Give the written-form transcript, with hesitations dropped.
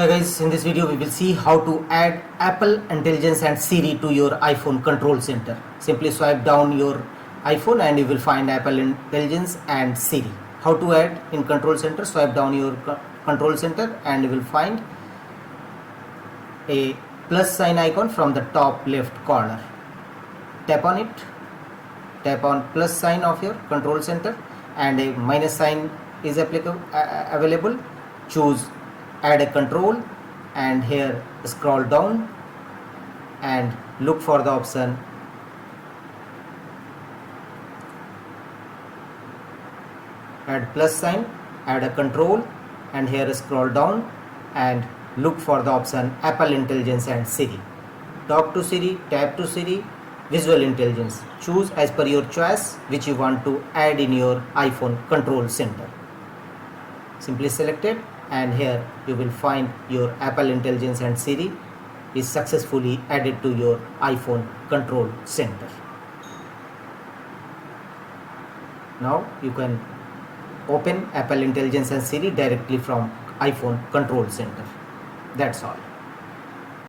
Hi guys, in this video we will see how to add Apple Intelligence and Siri to your iPhone control center. Simply swipe down your iPhone and you will find Apple Intelligence and Siri. How to add in control center? Swipe down your control center and you will find a plus sign icon from the top left corner. Tap on it, tap on plus sign of your control center and a minus sign is available. Choose add a control and here scroll down and look for the option add plus sign, add a control and here scroll down and look for the option Apple Intelligence and Siri. Talk to Siri, tap to Siri, visual intelligence. Choose as per your choice which you want to add in your iPhone control center. Simply select it and here you will find your Apple Intelligence and Siri is successfully added to your iPhone control center. Now you can open Apple Intelligence and Siri directly from iPhone control center. That's all.